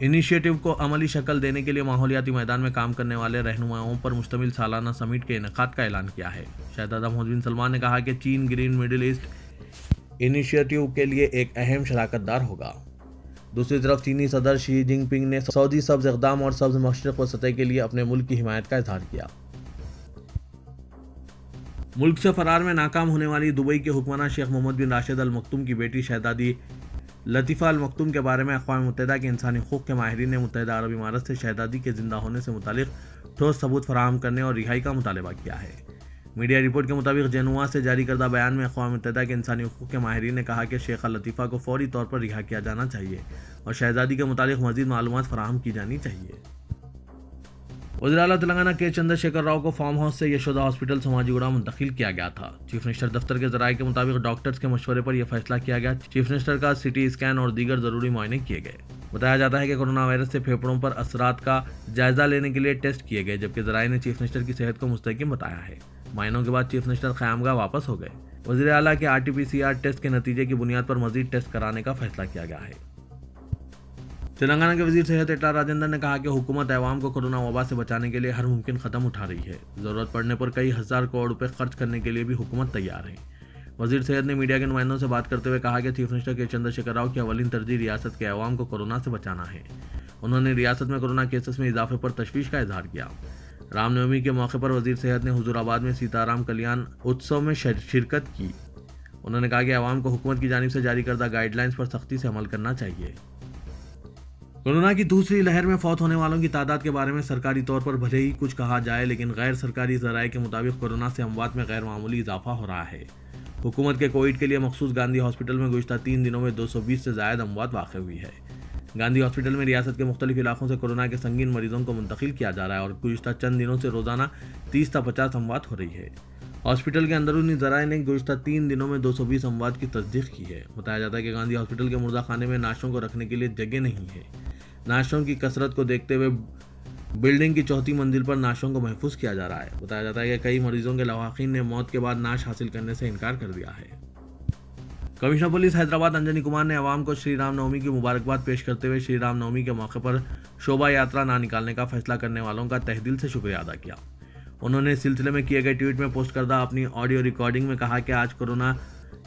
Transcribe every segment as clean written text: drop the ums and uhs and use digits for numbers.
Initiative کو عملی شکل دینے کے لیے ماحولیاتی میدان میں کام کرنے والے رہنماؤں پر مشتمل سالانہ سمٹ کے انعقاد کا اعلان کیا ہے۔ شہزادہ محمد بن سلمان نے کہا کہ چین گرین مڈل ایسٹ انیشیٹو کے لیے ایک اہم شراکت دار ہوگا۔ دوسری طرف چینی صدر شی جن پنگ نے سعودی سبز اقدام اور سبز مشرق وسطی کے لیے اپنے ملک کی حمایت کا اظہار کیا۔ ملک سے فرار میں ناکام ہونے والی دبئی کے حکمراں شیخ محمد بن راشد ال مکتوم کی بیٹی شہزادی لطیفہ المکتوم کے بارے میں اقوام متحدہ کے انسانی حقوق کے ماہرین نے متحدہ عرب امارات سے شہزادی کے زندہ ہونے سے متعلق ٹھوس ثبوت فراہم کرنے اور رہائی کا مطالبہ کیا ہے۔ میڈیا رپورٹ کے مطابق جنوا سے جاری کردہ بیان میں اقوام متحدہ کے انسانی حقوق کے ماہرین نے کہا کہ شیخہ لطیفہ کو فوری طور پر رہا کیا جانا چاہیے اور شہزادی کے متعلق مزید معلومات فراہم کی جانی چاہیے۔ وزیر اعلیٰ تلنگانہ کے چندر شیکھر راؤ کو فارم ہاؤس سے یشودا ہاسپٹل سوماجیگوڑا منتقل کیا گیا تھا۔ چیف منسٹر دفتر کے ذرائع کے مطابق ڈاکٹرز کے مشورے پر یہ فیصلہ کیا گیا۔ چیف منسٹر کا سی ٹی اسکین اور دیگر ضروری معائنے کیے گئے۔ بتایا جاتا ہے کہ کورونا وائرس سے پھیپھڑوں پر اثرات کا جائزہ لینے کے لیے ٹیسٹ کیے گئے، جبکہ ذرائع نے چیف منسٹر کی صحت کو مستحکم بتایا ہے۔ معائنوں کے بعد چیف منسٹر خیامگاہ واپس ہو گئے۔ وزیر اعلیٰ کے RT-PCR ٹیسٹ کے نتیجے کی بنیاد پر مزید ٹیسٹ کرانے کا فیصلہ کیا گیا ہے۔ تلنگانہ کے وزیر صحت ایٹلا راجندر نے کہا کہ حکومت عوام کو کورونا وبا سے بچانے کے لیے ہر ممکن قدم اٹھا رہی ہے۔ ضرورت پڑنے پر کئی ہزار کروڑ روپے خرچ کرنے کے لیے بھی حکومت تیار ہے۔ وزیر صحت نے میڈیا کے نمائندوں سے بات کرتے ہوئے کہا کہ چیف منسٹر کے چندر شیکھر راؤ کی اولین ترجیح ریاست کے عوام کو کورونا سے بچانا ہے۔ انہوں نے ریاست میں کورونا کیسز میں اضافے پر تشویش کا اظہار کیا۔ رام نومی کے موقع پر وزیر صحت نے حضور آباد میں سیتا رام کلیان اتسو میں شرکت کی۔ انہوں نے کہا کہ عوام کو حکومت کی جانب سے جاری کردہ گائیڈ لائنز پر سختی سے عمل کرنا چاہیے۔ کورونا کی دوسری لہر میں فوت ہونے والوں کی تعداد کے بارے میں سرکاری طور پر بھلے ہی کچھ کہا جائے، لیکن غیر سرکاری ذرائع کے مطابق کورونا سے اموات میں غیر معمولی اضافہ ہو رہا ہے۔ حکومت کے کووڈ کے لیے مخصوص گاندھی ہاسپٹل میں گزشتہ 3 دنوں میں 220 سے زائد اموات واقع ہوئی ہے۔ گاندھی ہاسپٹل میں ریاست کے مختلف علاقوں سے کورونا کے سنگین مریضوں کو منتقل کیا جا رہا ہے اور گزشتہ چند دنوں سے روزانہ 30 تا 50 اموات ہو رہی ہے۔ ہاسپٹل کے اندرونی ذرائع نے گزشتہ 3 دنوں میں 220 اموات کی تصدیق کی ہے۔ بتایا جاتا ہے کہ گاندھی ہاسپٹل کے مردہ خانے میں نعشوں کو رکھنے کے لیے جگہ نہیں ہے۔ نعشوں کی کثرت کو دیکھتے ہوئے بلڈنگ کی 4تھی منزل پر نعشوں کو محفوظ کیا جا رہا ہے۔ بتایا جاتا ہے کہ کئی مریضوں کے لواحقین نے موت کے بعد نعش حاصل کرنے سے انکار کر دیا ہے۔ کمشنر پولیس حیدرآباد انجنی کمار نے عوام کو شری رام نومی کی مبارکباد پیش کرتے ہوئے شری رام نومی کے موقع پر شوبھا یاترا نہ نکالنے کا فیصلہ کرنے والوں کا تہہ دل سے شکریہ ادا کیا۔ انہوں نے اس سلسلے میں کیے گئے ٹویٹ میں پوسٹ کردہ اپنی آڈیو ریکارڈنگ میں کہا کہ آج کورونا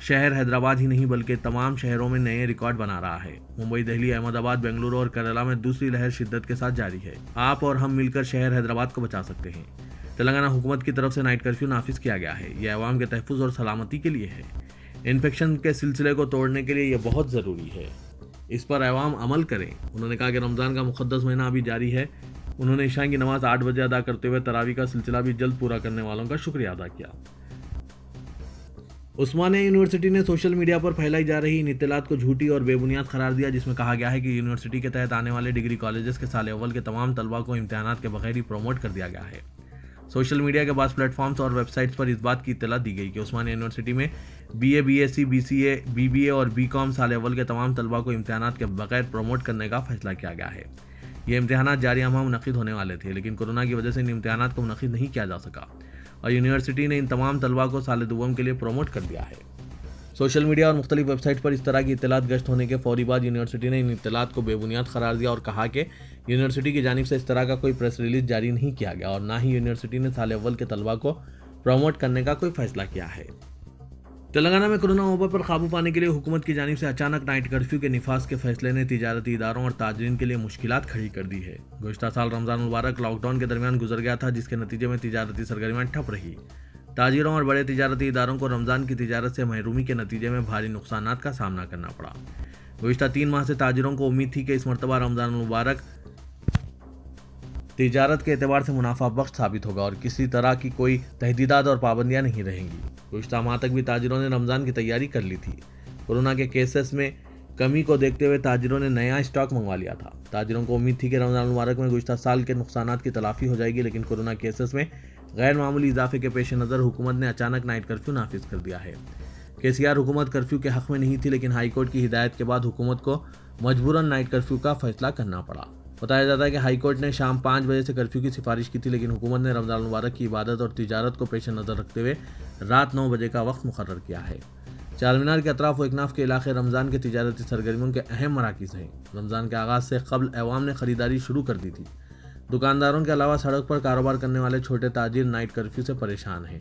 شہر حیدرآباد ہی نہیں بلکہ تمام شہروں میں نئے ریکارڈ بنا رہا ہے۔ ممبئی، دہلی، احمد آباد، بنگلورو اور کیرالہ میں دوسری لہر شدت کے ساتھ جاری ہے۔ آپ اور ہم مل کر شہر حیدرآباد کو بچا سکتے ہیں۔ تلنگانہ حکومت کی طرف سے نائٹ کرفیو نافذ کیا گیا ہے۔ یہ عوام کے تحفظ اور سلامتی کے لیے ہے۔ انفیکشن کے سلسلے کو توڑنے کے لیے یہ بہت ضروری ہے۔ اس پر عوام عمل کریں۔ انہوں نے کہا کہ رمضان کا مقدس مہینہ ابھی جاری ہے۔ انہوں نے عشاء کی نماز 8 بجے ادا کرتے ہوئے تراویح کا سلسلہ بھی جلد پورا کرنے والوں کا شکریہ ادا کیا۔ عثمانیہ یونیورسٹی نے سوشل میڈیا پر پھیلائی جا رہی ان اطلاعات کو جھوٹی اور بے بنیاد قرار دیا، جس میں کہا گیا ہے کہ یونیورسٹی کے تحت آنے والے ڈگری کالجز کے سال اول کے تمام طلباء کو امتحانات کے بغیر ہی پروموٹ کر دیا گیا ہے۔ سوشل میڈیا کے بعض پلیٹ فارمز اور ویب سائٹس پر اس بات کی اطلاع دی گئی کہ عثمانیہ یونیورسٹی میں BA BSc BCA BBA اور BCom سال اول کے تمام طلباء کو امتحانات کے بغیر پروموٹ کرنے کا فیصلہ کیا گیا ہے۔ یہ امتحانات جاریہ ماہ منعقد ہونے والے تھے، لیکن کورونا کی وجہ سے ان امتحانات کو منعقد نہیں کیا جا سکا اور یونیورسٹی نے ان تمام طلباء کو سال دوم کے لیے پروموٹ کر دیا ہے۔ سوشل میڈیا اور مختلف ویب سائٹ پر اس طرح کی اطلاعات گشت ہونے کے فوری بعد یونیورسٹی نے ان اطلاعات کو بے بنیاد قرار دیا اور کہا کہ یونیورسٹی کی جانب سے اس طرح کا کوئی پریس ریلیز جاری نہیں کیا گیا اور نہ ہی یونیورسٹی نے سال اول کے طلباء کو پروموٹ کرنے کا کوئی فیصلہ کیا ہے۔ تلنگانہ میں کورونا وبا پر قابو پانے کے لیے حکومت کی جانب سے اچانک نائٹ کرفیو کے نفاذ کے فیصلے نے تجارتی اداروں اور تاجرین کے لیے مشکلات کھڑی کر دی ہے۔ گزشتہ سال رمضان المبارک لاک ڈاؤن کے درمیان گزر گیا تھا، جس کے نتیجے میں تجارتی سرگرمیاں ٹھپ رہی۔ تاجروں اور بڑے تجارتی اداروں کو رمضان کی تجارت سے محرومی کے نتیجے میں بھاری نقصانات کا سامنا کرنا پڑا۔ گزشتہ 3 ماہ سے تاجروں کو امید تھی کہ اس مرتبہ رمضان المبارک تجارت کے اعتبار سے منافع بخش ثابت ہوگا اور کسی طرح کی کوئی تحدیدات اور پابندیاں نہیں رہیں گی۔ گزشتہ ماہ تک بھی تاجروں نے رمضان کی تیاری کر لی تھی۔ کورونا کے کیسز میں کمی کو دیکھتے ہوئے تاجروں نے نیا اسٹاک منگوا لیا تھا۔ تاجروں کو امید تھی کہ رمضان المبارک میں گزشتہ سال کے نقصانات کی تلافی ہو جائے گی، لیکن کورونا کیسز میں غیر معمولی اضافے کے پیش نظر حکومت نے اچانک نائٹ کرفیو نافذ کر دیا ہے۔ KCR حکومت کرفیو کے حق میں نہیں تھی، لیکن ہائی کورٹ کی ہدایت کے بعد حکومت کو مجبوراً نائٹ کرفیو کا فیصلہ کرنا پڑا۔ بتایا جاتا ہے کہ ہائی کورٹ نے شام 5 بجے سے کرفیو کی سفارش کی تھی، لیکن حکومت نے رمضان المبارک کی عبادت اور تجارت کو پیش نظر رکھتے ہوئے رات 9 بجے کا وقت مقرر کیا ہے۔ چار مینار کے اطراف و اکناف کے علاقے رمضان کے تجارتی سرگرمیوں کے اہم مراکز ہیں۔ رمضان کے آغاز سے قبل عوام نے خریداری شروع کر دی تھی۔ دکانداروں کے علاوہ سڑک پر کاروبار کرنے والے چھوٹے تاجر نائٹ کرفیو سے پریشان ہیں۔